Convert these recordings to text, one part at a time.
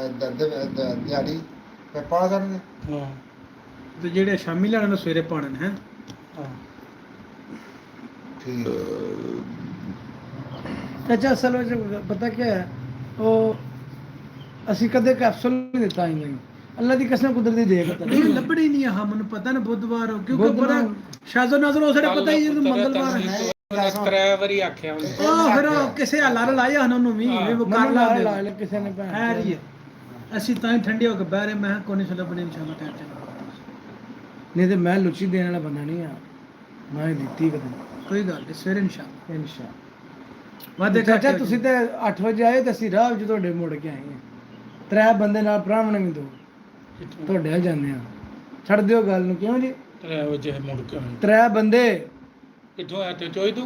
ਦਿਹਾੜੀ ਤੇ ਪਾ ਸਕਦੇ। ਹਾਂ ਤੇ ਜਿਹੜੇ ਸ਼ਾਮੀ ਲੈਣੇ ਨੂੰ ਸਵੇਰੇ ਪਾਣੇ ਨੇ ਹੈ। ਹਾਂ ਠੀਕ ਚਾਚਾ ਅਸਲ ਵਿੱਚ ਪਤਾ ਕੀ ਹੈ ਉਹ ਅਸੀਂ ਕਦੇ ਕੈਪਸੂਲ ਨਹੀਂ ਦਿੱਤਾ ਹੀ ਅੱਲਾ ਦੀ ਕਸਮ ਕੁਦਰਤੀ ਦੇ ਪਤਾ ਨਹੀਂ ਲੱਭਣੀ ਨਹੀਂ ਆ ਮੈਨੂੰ ਪਤਾ ਨਾ ਬੁੱਧਵਾਰ ਕਿਉਂਕਿ ਬੜਾ ਸ਼ਾਜ਼ੋ ਨਜ਼ਰ ਉਹ ਸਾਡੇ ਪਤਾ ਹੀ ਮੰਗਲਵਾਰ ਹੈ। ਤਰੇ ਵਾਰੀ ਆਖਿਆ ਉਹਨੇ ਉਹ ਫਿਰ ਕਿਸੇ ਹਾਲਾਰ ਲਾਇਆ ਹਨ ਉਹਨੂੰ ਵੀ ਉਹ ਕਰ ਲਾ ਦੇ ਕਿਸੇ ਨੇ ਹੈ ਜੀ ਅਸੀਂ ਤਾਂ ਹੀ ਠੰਡੇ ਹੋ ਕੇ ਬਹਿ ਰਹੇ ਮੈਂ ਕਿਹਾ ਕੋਈ ਨਹੀਂ ਲੱਭਣੀ ਇਨਸ਼ਾਅੱਲਾ ਟੈਨਸ਼ਨ ਨਹੀਂ ਤੇ ਮੈਂ ਲੁੱਚੀ ਦੇਣ ਵਾਲਾ ਬੰਦਾ ਨਹੀਂ ਆ ਮੈਂ ਦਿੱਤੀ ਕਦੇ ਕੋਈ ਗੱਲ ਨਹੀਂ ਸਵੇਰੇ ਇਨਸ਼ਾਅੱਲਾ ਵਾਦੇ ਚਾਚਾ ਤੁਸੀਂ ਤੇ 8 ਵਜੇ ਆਏ ਤੇ ਅਸੀਂ ਰਾਹ ਵਿੱਚ ਤੁਹਾਡੇ ਮੁੜ ਕੇ ਆਏ ਹਾਂ 3 ਬੰਦੇ ਨਾਲ ਭਰਾਵਣ ਵੀ ਦੋ ਤੁਹਾਡੇ ਆ ਜਾਂਦੇ ਆ ਛੱਡ ਦਿਓ ਗੱਲ ਨੂੰ ਕਿਉਂ ਜੀ 3 ਵਜੇ ਮੁੜ ਕੇ 3 ਬੰਦੇ ਕਿੱਥੋਂ ਆ ਤੇ ਚੋਈ ਤੂੰ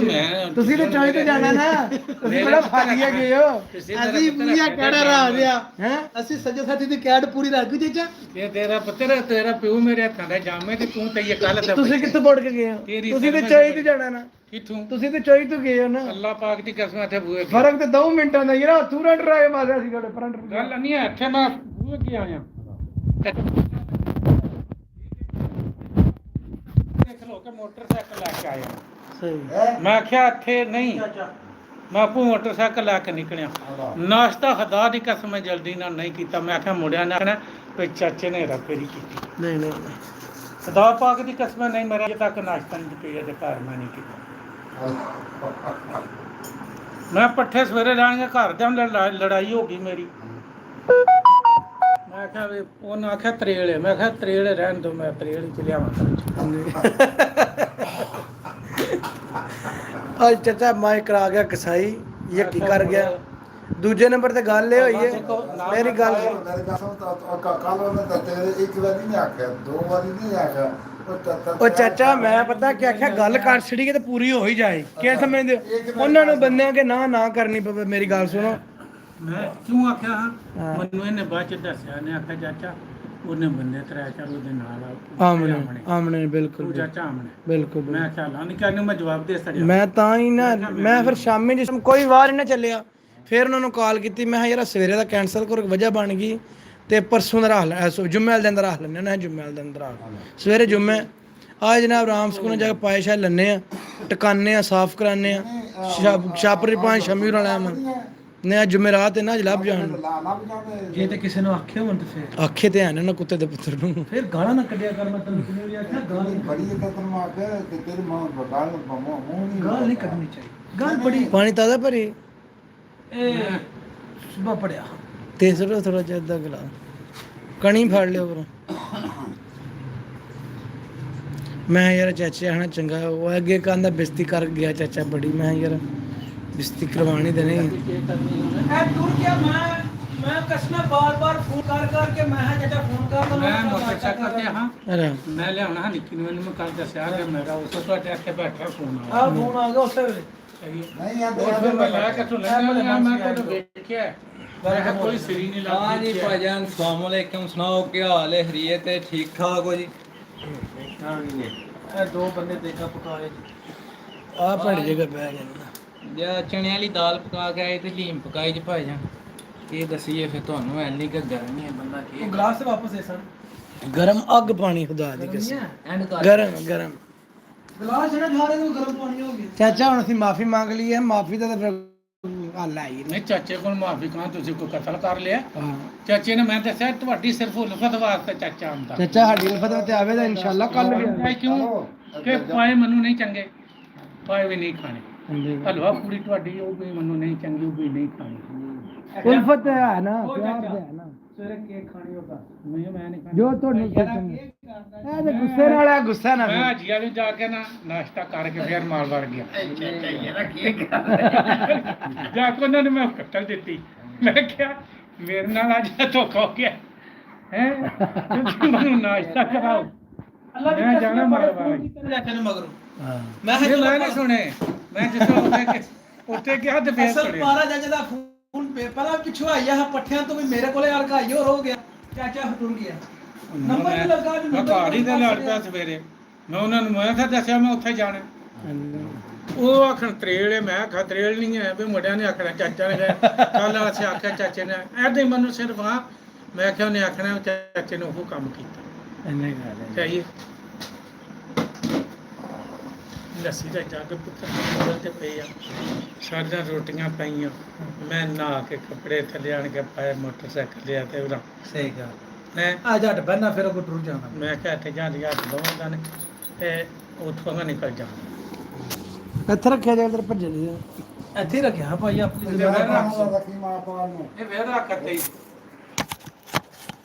ਮੈਂ ਤੁਸੀਂ ਤੇ ਚੋਈ ਤੇ ਜਾਣਾ ਨਾ ਤੁਸੀਂ ਬੜਾ ਫਾਲੀਆ ਗਏ ਹੋ ਅਸੀਂ ਪੂਰੀਆ ਕੈੜਾ ਰਾ ਦਿਆ ਹੈ ਅਸੀਂ ਸੱਜੇ ਸਾਥੀ ਦੀ ਕੈਡ ਪੂਰੀ ਰੱਖ ਗਈ ਚਾਚਾ ਇਹ ਤੇਰਾ ਪਿਓ ਮੇਰੇ ਹੱਥਾਂ ਦਾ ਜਾਮੇ ਤੇ ਤੂੰ ਤੇ ਇਹ ਕੱਲ ਦਾ ਤੁਸੀਂ ਕਿੱਥੇ ਮੁੜ ਕੇ ਗਏ ਹੋ ਤੁਸੀਂ ਤੇ ਚੋਈ ਤੇ ਜਾਣਾ ਨਾ ਕਿੱਥੋਂ ਤੁਸੀਂ ਤੇ ਚੋਈ ਤੋਂ ਗਏ ਹੋ ਨਾ ਅੱਲਾਹ ਪਾਕ ਦੀ ਕਸਮ ਇੱਥੇ ਬੂਏ ਫਰਕ ਤੇ 2 ਮਿੰਟਾਂ ਦਾ ਯਾਰ ਥੂਰਾ ਡਰਾਏ ਮਾਰਿਆ ਸੀ ਤੁਹਾਡੇ ਫਰੰਟ ਗੱਲ ਨਹੀਂ ਹੈ ਇੱਥੇ ਮੈਂ ਬੂਏ ਕੀ ਆਇਆ ਦੇਖ ਲੋ ਕਿ ਮੋਟਰਸਾਈਕਲ ਲੈ ਕੇ ਆਇਆ ਸਹੀ ਮੈਂ ਆਖਿਆ ਇੱਥੇ ਨਹੀਂ ਮੈਂ ਆਪੂ ਮੋਟਰਸਾਈਕਲ ਲੈ ਕੇ ਨਿਕਲਿਆ ਨਾਸ਼ਤਾ ਖੁਦਾ ਦੀ ਕਸਮ ਮੈਂ ਜਲਦੀ ਨਾਲ ਨਹੀਂ ਕੀਤਾ ਮੈਂ ਆਖਿਆ ਮੁੰਡਿਆਂ ਨੇ ਆਖਣਾ ਕੋਈ ਚਾਚੇ ਨੇ ਰਫੇਰੀ ਕੀਤੀ ਨਹੀਂ ਖੁਦਾ ਪਾਕ ਦੀ ਕਸਮ ਨਹੀਂ ਮੇਰਾ ਅਜੇ ਤੱਕ ਨਾਸ਼ਤਾ ਨਹੀਂ ਕੀਤਾ ਇਹਦੇ ਘਰ ਮੈਂ ਨਹੀਂ ਕੀਤਾ ਮੈਂ ਪੱਠੇ ਸਵੇਰੇ ਲਾਣਗੇ ਘਰ ਦੇ ਨਾਲ ਲੜਾਈ ਹੋ ਗਈ ਮੇਰੀ ਮੈਂ ਆਖਿਆ ਵੀ ਉਹਨੇ ਆਖਿਆ ਤਰੇਲ ਹੈ ਮੈਂ ਆਖਿਆ ਤਰੇਲ ਰਹਿਣ ਦੋ ਮੈਂ ਤਰੇਲ ਹੀ ਚ ਲਿਆਵਾਂ ਅੱਜ ਚਾਚਾ ਮੈਂ ਕਰਾ ਗਿਆ ਕਸਾਈ ਯਕੀ ਕਰ ਗਿਆ ਦੂਜੇ ਨੰਬਰ ਤੇ ਗੱਲ ਇਹ ਹੋਈ ਹੈ ਮੇਰੀ ਗੱਲ ਕੱਲ ਉਹਨੇ ਤਾਂ ਤੇਰੇ ਇੱਕ ਵਾਰੀ ਨਹੀਂ ਆਖਿਆ 2 ਵਾਰੀ ਨਹੀਂ ਆਖਿਆ ਉਹ ਚਾਚਾ ਮੈਂ ਪਤਾ ਕੀ ਆਖਿਆ ਗੱਲ ਕਰ ਛੜੀ ਤੇ ਪੂਰੀ ਹੋ ਹੀ ਜਾਏ ਕੀ ਸਮਝਦੇ ਹੋ ਉਹਨਾਂ ਨੂੰ ਬੰਦਿਆਂ ਕੇ ਨਾ ਕਰਨੀ ਪਵੇ ਮੇਰੀ ਗੱਲ ਸੁਣੋ ਮੈਂ ਕਿਉਂ ਆਖਿਆ ਹਾਂ ਮੈਨੂੰ ਇਹਨੇ ਬਾਅਦ ਚ ਦੱਸਿਆ ਨੇ ਆਖਿਆ ਚਾਚਾ ਉਹਨੇ ਬੰਦੇ 3-4 ਉਹਦੇ ਨਾਲ ਆਮਣੇ ਬਿਲਕੁਲ ਚਾਚਾ ਆਮਣੇ ਬਿਲਕੁਲ ਮੈਂ ਆਖਿਆ ਲਾਂ ਨਹੀਂ ਕਰਨੀ ਮੈਂ ਜਵਾਬ ਦੇ ਸਕਦਾ ਮੈਂ ਤਾਂ ਹੀ ਨਾ ਮੈਂ ਫਿਰ ਸ਼ਾਮੀ ਜਿਸ ਕੋਈ ਵਾਰ ਨਾ ਚੱਲਿਆ ਫਿਰ ਉਹਨਾਂ ਨੂੰ ਕਾਲ ਕੀਤੀ ਮੈਂ ਯਾਰ ਸਵੇਰੇ ਦਾ ਕੈਂਸਲ ਕਰ ਵਜ੍ਹਾ ਬਣ ਗਈ ਤੇ ਪਰਸੋਂ ਦਾ ਰੱਖ ਲੈ ਜੁਮੇ ਵਾਲੇ ਦਿਨ ਦਾ ਰੱਖ ਲੈਂਦੇ ਨਾ ਜੁਮੇ ਵਾਲੇ ਦਿਨ ਦਾ ਸਵੇਰੇ ਜੁਮੇ ਆ ਜਨਾਬ ਰਾਮ ਸਕੂਲ ਜਾ ਕੇ ਪਾਏ ਸ਼ਾਇਦ ਲੈਣੇ ਆ ਟਿਕਾਨੇ ਆ ਸਾਫ਼ ਕਰਾਨੇ ਆ ਛਾਪਰੀ ਪਾਣੀ ਸ਼ਮੀ ਨਾਲ ਆਵਾਂ ਨੇ ਜੁਮੇਰਾਤ ਹੈ ਨਾ ਲੱਭ ਜਾਣ ਜੇ ਤੇ ਕਿਸੇ ਨੂੰ ਆਖਿਆ ਹੁਣ ਤੇ ਫਿਰ ਆਖੇ ਤੇ ਆਣ ਨਾ ਕੁੱਤੇ ਦੇ ਪੁੱਤਰ ਨੂੰ ਫਿਰ ਗਾਲਾਂ ਨਾ ਕੱਢਿਆ ਕਰ ਮੈਂ ਤੈਨੂੰ ਕਿਉਂ ਆਖਿਆ ਗਾਲ ਬੜੀ ਇੱਜ਼ਤ ਨਾਲ ਆਖਿਆ ਤੇ ਤੇਰੇ ਮੂੰਹ ਨਹੀਂ ਗਾਲ ਨਹੀਂ ਕੱਢਣੀ ਚਾਹੀਦੀ ਗਾਲ ਬੜੀ ਪਾਣੀ ਤਾਜ਼ਾ ਭਰੀ ਇਹ ਸੁਬਾ ਪੜਿਆ ਤੇ ਥੋੜਾ ਜਿਹਾ ਅੱਧਾ ਗਲਾ ਕਣੀ ਫੜ ਲਿਓ ਬਰੋ ਮੈਂ ਯਾਰ ਚਾਚੇ ਆਣਾ ਚੰਗਾ ਉਹ ਅੱਗੇ ਕਹਿੰਦਾ ਬਿਸਤੀ ਕਰ ਗਿਆ ਚਾਚਾ ਬੜੀ ਮੈਂ ਯਾਰ ਬਿਸਤੀ ਕਰਵਾਣੀ ਤੇ ਨਹੀਂ ਐ ਟੁਰ ਗਿਆ ਮੈਂ ਕਸਨਾ ਬਾਰ ਫੋਨ ਕਰ ਕੇ ਮੈਂ ਚਾਚਾ ਫੋਨ ਕਰ ਮੈਂ ਮੋਟਰਸਾਈਕਲ ਤੇ ਹਾਂ ਅਰੇ ਮੈਂ ਲਿਆਉਣਾ ਹਾਂ ਨਿੱਕੀ ਨੂੰ ਇਹਨੂੰ ਮੈਂ ਕੱਲ ਦੱਸਿਆ ਕਿ ਮੇਰਾ ਉਸ ਤੋਂ ਤੁਹਾਡੇ ਅੱਖੇ ਬੈਠਾ ਫੋਨ ਆ ਫੋਨ ਆ ਗਿਆ ਉਸੇ ਵੇਲੇ ਨਹੀਂ ਆ ਫਿਰ ਮੈਂ ਲੈ ਕੇ ਤੂੰ ਲੈ ਮੈਂ ਤੈਨੂੰ ਵੇਖਿਆ ਮੈਂ ਕੋਈ ਸਰੀ ਨਹੀਂ ਲੱਗਦੀ ਹਾਂ ਜੀ ਭਾਈਜਾਨ अस्सलाम वालेकुम ਸੁਣਾਓ ਕੀ ਹਾਲ ਹੈ ਖਰੀਅਤ ਹੈ ਠੀਕ ਠਾਕ ਹੋ ਜੀ ਇਹ 2 ਬੰਦੇ ਦੇਖਾ ਪਕਾਏ ਆ ਭੜ ਜਗ੍ਹਾ ਬਹਿ ਗਏ ਜਾਂ ਚਣੇ ਵਾਲੀ ਦਾਲ ਪਕਾ ਕੇ ਆਏ ਤੇ ਲੀਮ ਪਕਾਈ ਜੀ ਭਾਈਜਾਨ ਇਹ ਦਸੀਏ ਫਿਰ ਤੁਹਾਨੂੰ ਐਨੀ ਕਿ ਗਰਮੀ ਹੈ ਬੰਦਾ ਕੀ ਉਹ ਗਲਾਸ ਵਾਪਸ ਦੇ ਸਨ ਗਰਮ ਅੱਗ ਪਾਣੀ ਖੁਦਾ ਦੀ ਕਸਮ ਐਂਡ ਕਰ ਗਰਮ ਗਲਾਸ ਜਿਹੜਾ ਸਾਰੇ ਨੂੰ ਗਰਮ ਪਾਣੀ ਹੋ ਗਿਆ ਚਾਚਾ ਹੁਣ ਅਸੀਂ ਮਾਫੀ ਮੰਗ ਲਈ ਹੈ ਮਾਫੀ ਦਾ ਤਾਂ ਫਿਰ ਹੱਲ ਆਈ ਨਹੀਂ ਚਾਚੇ ਕੋਲ ਮਾਫੀ ਕਹਾਂ ਤੁਸੀਂ ਕੋਈ ਕਤਲ ਕਰ ਲਿਆ ਹਾਂ ਚਾਚੇ ਨੇ ਮੈਂ ਦੱਸਿਆ ਤੁਹਾਡੀ ਸਿਰਫ ਉਲਫਤ ਵਾਸਤੇ ਚਾਚਾ ਆਉਂਦਾ ਚਾਚਾ ਸਾਡੀ ਉਲਫਤ ਤੇ ਆਵੇ ਤਾਂ ਇਨਸ਼ਾਅੱਲਾ ਕੱਲ ਵੀ ਭਾਈ ਕਿਉਂ ਕਿ ਪਾਏ ਮੈਨੂੰ ਨਹੀਂ ਚੰਗੇ ਪਾਏ ਵੀ ਨਹੀਂ ਖਾਣੇ ਹਲਵਾ ਪੂਰੀ ਤੁਹਾਡੀ ਉਹ ਵੀ ਮੈਨੂੰ ਨਹੀਂ ਚੰਗੀ ਉਹ ਵੀ ਨਹੀਂ ਖਾਣੀ ਉਲਫਤ ਹੈ ਨਾ ਪਿਆਰ ਹੈ ਨਾ ਸਵੇਰੇ ਕੇਕ ਖਾਣੀ ਹੋਗਾ ਮੈਂ ਨਹੀਂ ਖਾਣੀ ਜੋ ਤੁਹਾਨੂੰ ਸੋਚਣ ਇਹ ਤੇ ਗੁੱਸੇ ਨਾਲ ਆ ਗੁੱਸਾ ਨਾ ਮੈਂ ਜੀਆ ਨੂੰ ਜਾ ਕੇ ਨਾ ਨਾਸ਼ਤਾ ਕਰਕੇ ਫੇਰ ਮਾਲ ਵੜ ਗਿਆ ਜਾ ਕੇ ਉਹਨਾਂ ਨੇ ਮੈਂ ਕੱਟਲ ਦਿੱਤੀ ਮੈਂ ਕਿਹਾ ਮੇਰੇ ਨਾਲ ਅੱਜ ਧੋਖਾ ਹੋ ਗਿਆ ਹੈ ਤੁਸੀਂ ਮੈਨੂੰ ਨਾਸ਼ਤਾ ਕਰਾਓ ਮੈਂ ਜਾਣਾ ਮਾਲ ਵੜ ਹਾਂ ਮੈਂ ਨਹੀਂ ਸੁਣੇ ਮੈਂ ਜਿਸ ਉੱਤੇ ਗਿਆ ਤੇ ਫੇਰ ਅਸਲ ਸੁਣਿਆ ਮਾਰਾ ਜੱਜ ਦਾ ਫੋਨ ਪੇਪਰ ਆ ਪਿੱਛੋਂ ਆਇਆ ਪੱਠਿਆਂ ਤੋਂ ਵੀ ਮੇਰੇ ਕੋਲੇ ਅੜਕਾਈ ਹੋਰ ਹੋ ਗਿਆ ਚਾਚਾ ਟੁਰ ਗਿਆ ਨੰਬਰ ਵੀ ਲੱਗਾ ਮੈਂ ਘਰ ਹੀ ਤੇ ਲੜ ਪਿਆ ਸਵੇਰੇ ਮੈਂ ਉਹਨਾਂ ਨੂੰ ਮੈਂ ਤਾਂ ਦੱਸਿਆ ਮੈਂ ਉੱਥੇ ਜਾਣਾ ਉਹ ਆਖਣ ਤਰੇਲ ਮੈਂ ਆਖਿਆ ਤਰੇਲ ਨਹੀਂ ਹੈ ਵੀ ਮੁੰਡਿਆਂ ਨੇ ਆਖਣਾ ਚਾਚਾ ਨੇ ਕੱਲ ਅਸੀਂ ਆਖਿਆ ਚਾਚੇ ਨੇ ਐਦਾਂ ਹੀ ਮੈਨੂੰ ਸਿਰਫ ਆ ਮੈਂ ਆਖਿਆ ਉਹਨੇ ਆਖਣਾ ਚਾਚੇ ਨੇ ਉਹ ਕੰਮ ਕੀਤਾ ਇੰਨੇ ਗੱਲ ਹੈ ਚਾਹੀਏ ਲੱਸੀ ਦਾ ਜੱਗ ਪੁੱਤਰ ਤੇ ਪਈ ਆ ਸਾਡੀਆਂ ਰੋਟੀਆਂ ਪਈਆਂ ਮੈਂ ਨਹਾ ਕੇ ਕੱਪੜੇ ਥੱਲੇ ਆਣ ਕੇ ਪਾਏ ਮੋਟਰਸਾਈਕਲ ਲਿਆ ਤੇ ਉਹਦਾ ਸਹੀ ਗੱਲ ਮੈਂ ਆ ਜੱਟ ਬੰਨਾ ਫਿਰ ਉਹ ਟੁਰ ਜਾਣਾ ਮੈਂ ਕਿਹਾ ਇੱਥੇ ਜਾ ਲਿਆ ਦੋਵਾਂ ਨੇ ਤੇ ਉੱਥੋਂ ਮੈਂ ਨਿਕਲ ਜਾਣਾ ਇੱਥੇ ਰੱਖਿਆ ਜਾ ਇਧਰ ਭੱਜੇ ਦੀ ਇੱਥੇ ਹੀ ਰੱਖਿਆ ਭਾਈ ਆਪਣੀ ਜਿਹੜਾ ਕੰਮ ਰੱਖੀ ਮਾਂ ਪਾਲ ਨੂੰ ਇਹ ਵੇਰਾ ਕਰਤੇ ਹੀ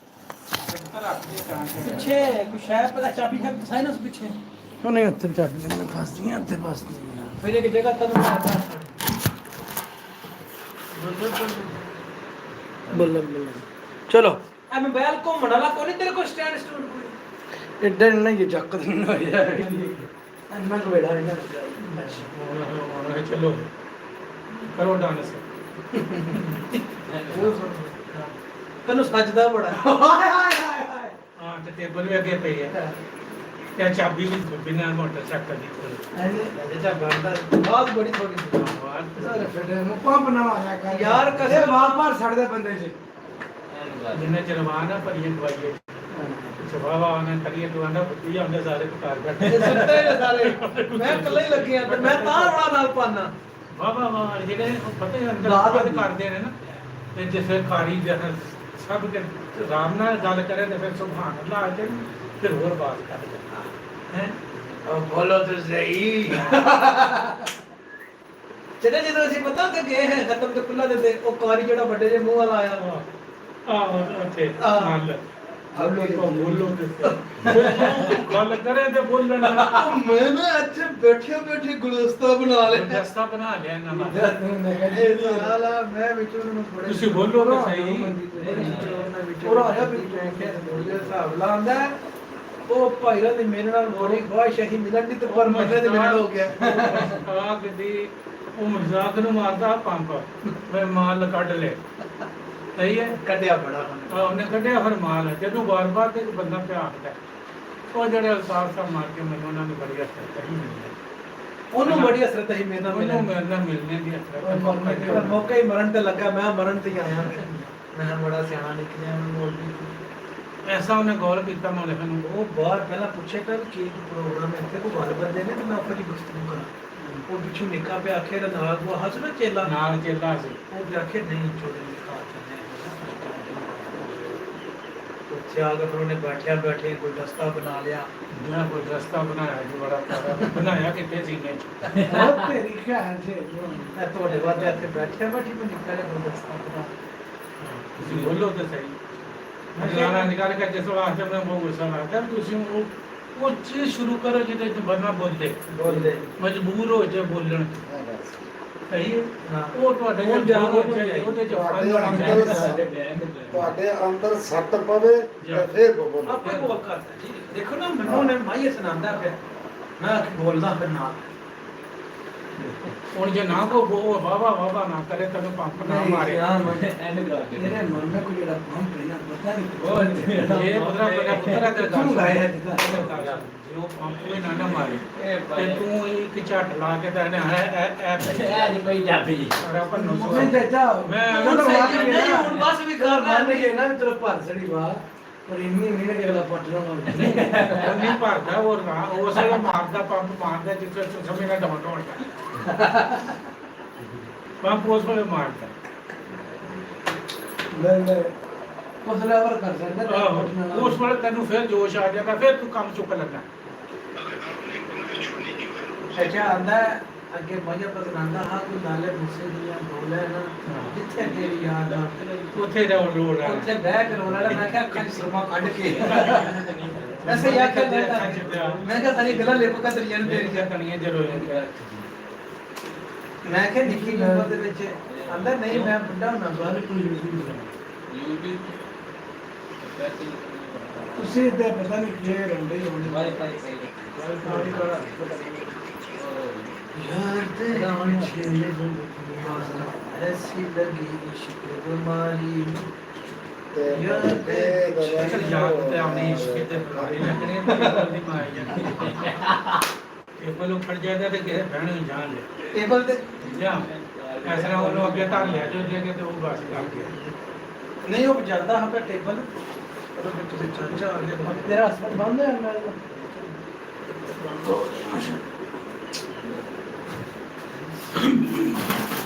ਪਿੱਛੇ ਕੁਛ ਹੈ ਪਤਾ ਚਾਬੀ ਹੈ ਸਾਈਨਸ ਪਿੱਛੇ ਉਹ ਨਹੀਂ ਉੱਥੇ ਚਾਬੀ ਮੈਂ ਫਸਦੀਆਂ ਉੱਥੇ ਫਸਦੀਆਂ ਫਿਰ ਇੱਕ ਜਗ੍ਹਾ ਤੈਨੂੰ ਮਾਰਦਾ ਬੱਲੇ ਬੱਲੇ ਚਲੋ ਆ ਮੋਬਾਈਲ ਘੁੰਮਣ ਵਾਲਾ ਕੋਈ ਤੇਰੇ ਕੋਲ ਸਟੈਂਡ ਸਟੂਡ ਕੋਈ ਇੱਦਾਂ ਨਹੀਂ ਇਹ ਚੱਕ ਨਹੀਂ ਹੋਇਆ ਅੰਨਾ ਕੋ ਬੈਠਾ ਰਹਿਣਾ ਚਲੋ ਕਰੋ ਡਾਂਸ ਤੈਨੂੰ ਸੱਜਦਾ ਬੜਾ ਹਾਏ ਹਾਏ ਹਾਏ ਹਾਂ ਤੇ ਟੇਬਲ ਵੀ ਅੱਗੇ ਪਈ ਹੈ ਤੇ ਚਾਬੀ ਵੀ ਬਿਨਾਂ ਮੋਟਰਸਾਈਕਲ ਦੀ ਕੋਲ ਐਨੇ ਜਾ ਬੰਦਾ ਬਹੁਤ ਬੜੀ ਥੋੜੀ ਸਾਰੇ ਫੇਡੇ ਨੂੰ ਪੰਪ ਨਾ ਆਇਆ ਯਾਰ ਕਦੇ ਵਾਰ ਛੱਡਦੇ ਬੰਦੇ ਚ ਜਿੰਨੇ ਚਰਵਾਨਾ ਭਰੀਏ ਦਵਾਈਏ ਸਵਾਵਾ ਉਹਨਾਂ ਕਰੀਏ ਦੁਆਨਾ ਬੁੱਧੀ ਆਉਂਦੇ ਸਾਰੇ ਪੁਕਾਰ ਕਰਦੇ ਸੁੱਤੇ ਨੇ ਸਾਰੇ ਮੈਂ ਇਕੱਲਾ ਹੀ ਲੱਗਿਆ ਤੇ ਮੈਂ ਤਾਂ ਰੋਣਾ ਨਾਲ ਪਾਣਾ ਵਾਹ ਵਾਹ ਜਿਹੜੇ ਪਤਾ ਹੀ ਅੰਦਰ ਬਾਤ ਕਰਦੇ ਨੇ ਨਾ ਤੇ ਜੇ ਫਿਰ ਖਾਰੀ ਜਹਰ ਸਭ ਕੇ ਆਰਾਮ ਨਾਲ ਗੱਲ ਕਰੇ ਤੇ ਫਿਰ ਸੁਭਾਨ ਅੱਲਾਹ ਆ ਜਾਏ ਫਿਰ ਹੋਰ ਬਾਤ ਕਰਦੇ ਹੈ ਬੋਲੋ ਤੇ ਸਹੀ ਜਦੋਂ ਅਸੀਂ ਪਤਾ ਕਿ ਗਏ ਹੈ ਖਤਮ ਤੇ ਖੁੱਲਾ ਦੇ ਉਹ ਕਾਰੀ ਜਿਹੜਾ ਵੱਡੇ ਜੇ ਮੂੰਹ ਵਾਲਾ ਆਇਆ ਆਹ ਉੱਥੇ ਨਾਲ ਬੋਲੋ ਤੇ ਗੱਲ ਕਰੇ ਤੇ ਬੋਲਣਾ ਮੈਂ ਨਾ ਅੱਜ ਬੈਠੇ ਗੁਲਦਸਤਾ ਬਣਾ ਲਿਆ ਦਸਤਾ ਬਣਾ ਲਿਆ ਇਹਨਾਂ ਦਾ ਸਾਲਾ ਮੈਂ ਵਿੱਚੋਂ ਨੂੰ ਥੋੜੇ ਤੁਸੀਂ ਬੋਲੋ ਤਾਂ ਸਹੀ ਉਹ ਆਇਆ ਵੀ ਬੋਲੇ ਹਿਸਾਬ ਲਾਉਂਦਾ ਉਹ ਭਾਈਰਾ ਦੀ ਮੇਰੇ ਨਾਲ ਬੜੀ ਖੁਆਇਸ਼ ਹੈ ਮਿਲਣ ਦੀ ਤੇ ਪਰ ਮਜ਼ੇ ਤੇ ਮਿਲਣ ਹੋ ਗਿਆ ਆ ਕਦੀ ਉਹ ਮਜ਼ਾਕ ਨੂੰ ਮਾਰਦਾ ਪੰਪ ਮੈਂ ਮਾਲ ਕੱਢ ਲੈ ਸਹੀ ਹੈ ਕੱਢਿਆ ਬੜਾ ਉਹਨੇ ਕੱਢਿਆ ਫਿਰ ਮਾਲ ਜਦੋਂ ਬਾਰ-ਬਾਰ ਤੇ ਬੰਦਾ ਪਿਆਰਦਾ ਉਹ ਜਿਹੜੇ ਅਲਤਾਫ ਸਾਹਿਬ ਮਾਰ ਕੇ ਮੈਨੂੰ ਉਹਨਾਂ ਨੂੰ ਬੜੀ ਅਸਰ ਕਹੀ ਮਿਲਦੀ ਉਹਨੂੰ ਬੜੀ ਅਸਰਤ ਹੈ ਮੇਰੇ ਨਾਲ ਉਹਨੂੰ ਮੇਰੇ ਨਾਲ ਮਿਲਣੇ ਦੀ ਅਸਰ ਪਰ ਮੌਕਾ ਹੀ ਮਰਨ ਤੇ ਲੱਗਾ ਮੈਂ ਮਰਨ ਤੇ ਹੀ ਆਇਆ ਮੈਂ ਬੜਾ ਸਿਆਣਾ ਨਿਕਲਿਆ ਮੈਂ ਮੋੜ ਵੀ ਐਸਾ ਉਹਨੇ ਗੌਰ ਕੀਤਾ ਮੈਂ ਲਿਖਣ ਨੂੰ ਉਹ ਬਾਹਰ ਪਹਿਲਾਂ ਪੁੱਛੇ ਕਰ ਕੀ ਪ੍ਰੋਗਰਾਮ ਹੈ ਇੱਥੇ ਕੋਈ ਗੱਲ ਬੰਦੇ ਨੇ ਤੇ ਮੈਂ ਆਪਣੀ ਗੁਫ਼ਤਗੂ ਕਰਾਂ ਉਹ ਪਿੱਛੋਂ ਨਿੱਕਾ ਪਿਆ ਆਖੇ ਦਾ ਨਾਲ ਉਹ ਹੱਸ ਨਾ ਚੇਲਾ ਨਾਲ ਚੇਲਾ ਸੀ ਉਹ ਵੀ ਆਖੇ ਨਹੀਂ ਛੋੜੇ ਲਿਖਾ ਚੰਨੇ ਉੱਥੇ ਆ ਕੇ ਫਿਰ ਉਹਨੇ ਬੈਠੇ ਕੋਈ ਦਸਤਾ ਬਣਾ ਲਿਆ ਜਿਹੜਾ ਕੋਈ ਰਸਤਾ ਬਣਾਇਆ ਜੀ ਬੜਾ ਪਿਆਰਾ ਬਣਾਇਆ ਕਿੱਥੇ ਸੀਨੇ ਉਹ ਤੇਰੀ ਖਿਆਲ ਸੇ ਮੈਂ ਤੁਹਾਡੇ ਬਾਅਦ ਇੱਥੇ ਬੈਠਿਆ ਮੈਂ ਨਿੱਕਾ ਜਿਹਾ ਕੋਈ ਦਸਤਾ ਬਣਾ ਤੁਸੀਂ ਬੋਲੋ ਤਾਂ ਸਹੀ ਮੈਂ ਜਾਣਾ ਨਿਕਾਲ ਕੇ ਜਿਸ ਵਾਸਤੇ ਮੈਂ ਬਹੁਤ ਗੁੱਸਾ ਕਰਦਾ ਤੁਸੀਂ ਉਹ ਚੀਜ਼ ਸ਼ੁਰੂ ਕਰੋ ਜਿਹਦੇ ਚ ਬੰਦਾ ਬੋਲਦੇ ਮਜਬੂਰ ਹੋ ਜਾ ਬੋਲਣ ਸਹੀ ਹੈ ਹਾਂ ਉਹ ਤੁਹਾਡੇ ਉਹ ਕੋਲ ਜਾਗੋ ਉਹਦੇ ਚ ਤੁਹਾਡੇ ਅੰਦਰ ਸੱਟ ਪਵੇ ਤੇ ਫਿਰ ਬੋਲੋ ਆਪੇ ਬੋਲ ਕਰਦਾ ਜੀ ਦੇਖੋ ਨਾ ਮੈਨੂੰ ਨੇ ਮਾਈ ਸੁਣਾਉਂਦਾ ਪਿਆ ਮੈਂ ਬੋਲਦਾ ਫਿਰ ਨਾਲ ਹੁਣ ਜੇ ਨਾ ਕੋ ਵਾਵਾ ਨਾ ਕਰੇ ਤੈਨੂੰ ਪੰਪ ਨਾ ਮਾਰੇ ਤੇਰੇ ਮਨ में कोई ਜਿਹੜਾ ਪੰਪ ਹੈ ਨਾ ਪਤਾ ਨਹੀਂ ਇਹ ਪੁੱਤਰਾ ਦੇ ਤੂੰ ਲਾਇਆ ਜੇ ਉਹ ਪੰਪ ਵੀ ਨਾ ਮਾਰੇ ਤੇ ਤੂੰ ਇੱਕ ਝੱਟ ਲਾ ਕੇ ਤਾਂ ਨਹੀਂ ਪਈ ਜਾਪੀ ਆਪਾਂ ਨੂੰ ਮੈਂ ਚਾਚਾ ਮੈਂ ਹੁਣ ਬਸ ਵੀ ਕਰ ਮੰਨ ਗਏ ਨਾ ਵੀ ਤੇਰਾ ਭਰ ਸੜੀ ਬਾਤ ਪਰ ਇੰਨੀ ਨਹੀਂ ਕਿ ਅਗਲਾ ਪਟਣਾ ਉਹ ਨਹੀਂ ਭਰਦਾ ਉਹ ਨਾ ਉਸ ਵੇਲੇ ਮਾਰਦਾ ਪੰਪ ਮਾਰਦਾ ਜਿੱਥੇ ਸਮੇਂ ਦਾ ਡਾਊਨ ਹੋਣਾ ਪੰਪ ਉਸ ਵੇਲੇ ਮਾਰਦਾ ਲੈ ਉਸ ਲੈਵਲ ਕਰ ਸਕਦਾ ਆਹੋ, ਉਸ ਵੇਲੇ ਤੈਨੂੰ ਫਿਰ ਜੋਸ਼ ਆ ਜਾਏਗਾ ਫਿਰ ਤੂੰ ਕੰਮ ਚੁੱਕ ਲੈਣਾ ਅੱਛਾ ਆਂਦਾ ਅੱਗੇ ਮਾਇਆ ਪਤਨਾਂਦਾ ਹਾਂ ਕੋਈ ਨਾਲੇ ਮੁਸੇ ਦੀਆਂ ਬੋਲੇ ਨਾ ਜਿੱਥੇ ਤੇਰੀ ਯਾਦ ਆ ਉੱਥੇ ਜਾਓ ਲੋੜ ਆ ਉੱਥੇ ਬਹਿ ਕੇ ਰੋਣਾ ਮੈਂ ਕਿਹਾ ਅੱਖਾਂ 'ਚ ਸੁਰਮਾ ਕੱਢ ਕੇ ਐਸੇ ਹੀ ਆਖਿਆ ਮੈਂ ਕਿਹਾ ਸਾਰੀ ਗੱਲਾਂ ਲਿਪ ਕੇ ਤੇਰੀਆਂ ਨੂੰ ਤੇਰੀਆਂ ਕਣੀਆਂ ਜਰੂਰ ਮੈਂ ਕਿਹਾ ਨਿੱਕੀ ਉਮਰ ਦੇ ਵਿੱਚ ਆਂਦਾ ਨਹੀਂ ਮੈਂ ਬੁੱਢਾ ਹੋਣਾ ਬਾਹਰ ਕੋਈ ਤੁਸੀਂ ਤੇ ਪਤਾ ਨਹੀਂ ਕੀ ਰਹਿੰਦੇ ਹੋਣੇ यार तेरा छेले ऐसी लगी इश्क तुम्हारी यार ਯਾਦ ਤੇ ਆਉਣੀ ਇਸ਼ਕ ਤੇ ਬੁਲਾਰੇ ਲੱਗਣੇ ਤੇ ਗੱਲ ਦੀ ਮਾਈ ਜਾਂਦੀ ਟੇਬਲ ਉੱਪਰ ਜਾਇਦਾ ਤੇ ਕਿਸੇ ਬਹਿਣ ਨੂੰ ਜਾਣ ਲੈ ਟੇਬਲ ਤੇ ਜਾਂ ਇਸ ਤਰ੍ਹਾਂ ਉਹਨੂੰ ਅੱਗੇ ਧਰ ਲਿਆ ਜੋ ਜੇ ਤੇ ਉਹ ਬਸ ਕਰ ਗਿਆ ਨਹੀਂ ਉਹ ਚੱਲਦਾ ਹਾਂ ਪਰ ਟੇਬਲ ਤੇਰਾ ਹਸਬੰਦ ਬੰਦ ਹੈ ਮੈਂ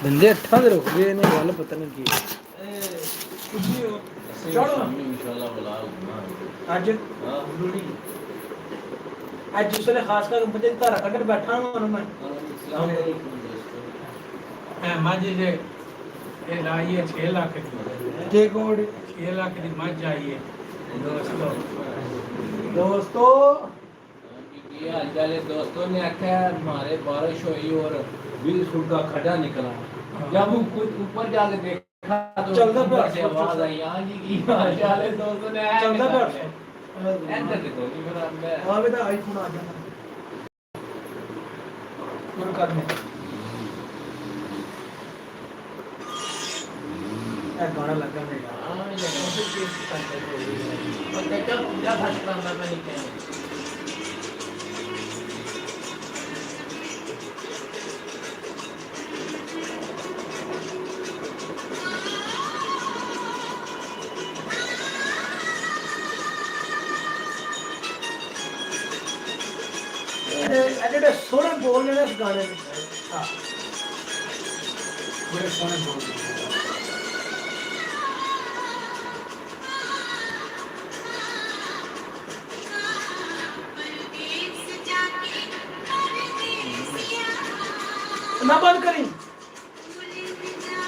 ਬੰਦੇ ਅੱਠਾਂ ਦੇ ਰੁਕ ਗਏ ਨੇ ਗੱਲ ਪਤਾ ਨਹੀਂ ਕੀ ਸ਼ਾਮੀ ਇਨਸ਼ਾਅੱਲਾ ਬੁਲਾ ਲੂੰਗਾ ਅੱਜ ਹਾਂ ਅੱਜ ਜਿਸ ਵੇਲੇ ਖਾਸ ਕਰ ਬੰਦੇ ਧਾਰਾ ਕੱਢ ਬੈਠਾ ਹਾਂ ਮੈਂ अस्सलाम वालेकुम दोस्तों ਇਹ ਮੱਝ ਜੇ ਇਹ ਲਾਈ ਹੈ 6 ਲੱਖ ਦੀ ਜੇ ਕੋਡ 6 ਲੱਖ ਦੀ ਮੱਝ ਆਈ ਹੈ ਦੋਸਤੋ ਦੋਸਤੋ ये हाल दोस्तों ने आख्या हमारे बारिश हुई और 20 फुट का खड्डा निकला जब वो कुछ ऊपर जाके देखा तो चलता ऊपर प्यार से आवाज आई हाँ जी की हाल चाल है दोस्तों ने आया चलता निकाल प्यार लिया। एंटर के तो नहीं मेरा मैं ਆ ਵੀ ਤਾਂ ਆਈਫੋਨ ਆ ਜਾਣਾ ਸ਼ੁਰੂ ਕਰਨੇ ਇਹ ਗਾਣਾ ਲੱਗਾ ਮੇਰਾ हाँ ये कैसे चीज करते हो और देखा पूजा भाषा करना मैं नहीं कहना ਇਹ ਜਿਹੜੇ ਸੋਹਣੇ ਬੋਲ ਨੇ ਇਸ ਗਾਣੇ ਦੇ ਹਾਂ ਬੜੇ ਸੋਹਣੇ ਬੋਲਦੇ ਨਾ ਬੰਦ ਕਰੀ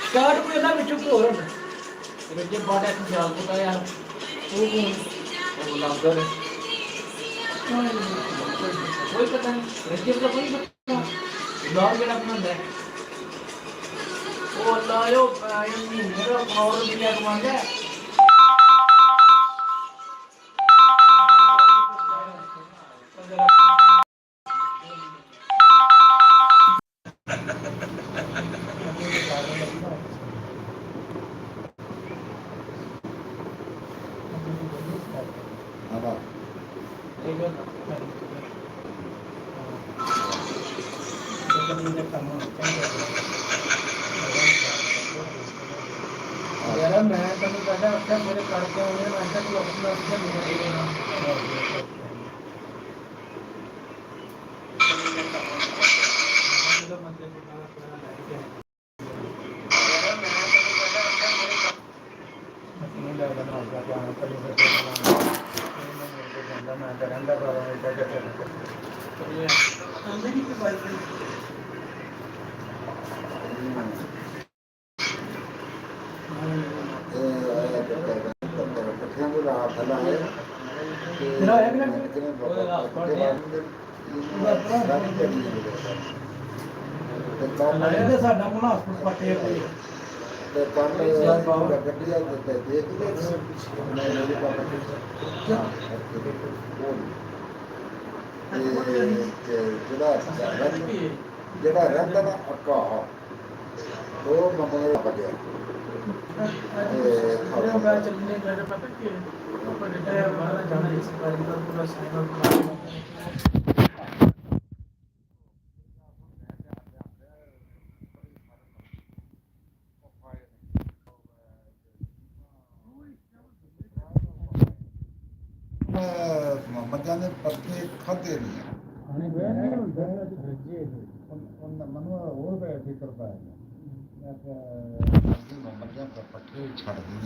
ਸਟਾਰਟ ਕੋਈ ਇਹਦਾ ਵਿੱਚੋਂ ਕੀ ਹੋ ਰਿਹਾ रज्जे बाटा से जाल को यार वो लागर है कोई पता नहीं रज्जे का कोई पता लाग मेरा अपना है ओ अल्लाह यो ये मेरा और दुनिया को मांगा हाँ ਯਾਰ ਮੈਂ ਤੈਨੂੰ ਕਹਿੰਦਾ ਅੱਛਾ ਮੇਰੇ ਕਰਕੇ ਆਉਣੇ ਮੈਂ ਕਿਹਾ ਤੂੰ ਆਪਣਾ ਅੱਛਾ ਮੇਰੇ पट्टियां को रात हला है तेरा है कि नहीं? ਇਹਦੇ ਸਾਡਾ ਕੋਲ ਹਸਪਤਾਲ ਪੱਟੇ ਪਏ ਤੇ ਪੰਨ ਗੱਡੀਆਂ ਦੇ ਦੇਖ ਲੈ ਮੈਂ ਮੇਰੇ ਪਾਪਾ ਜਿਹੜਾ ਰਹਿੰਦਾ ਨਾ ਅੱਕਾ ਉਹ ਮਮੇ ਪੱਟਿਆ ਇਹ ਮੋਬਾਈਲ ਚੱਲਣੇ ਮੇਰੇ ਪਤਾ ਕੀ ਹੈ ਆਪਾਂ ਡੇਟਾ ਬਾਹਰ ਜਾਣਾ ਇਸ ਕਾਰਨ ਦਾ ਪੂਰਾ ਸਾਈਨ ਆਊਟ ਕਰਨਾ ਮੱਝਾਂ ਦੇ ਪੱਤੇ ਖਾਦੇ ਨਹੀਂ ਉਹਨਾਂ ਮਨੂੰ ਹੋਰ ਬੈ ਫਿਕਰ ਪਾਇਆ ਮੈਂ ਕਿਹਾ ਮੱਝਾਂ ਦੇ ਪੱਤੇ ਛੱਡ ਦਿਆਂ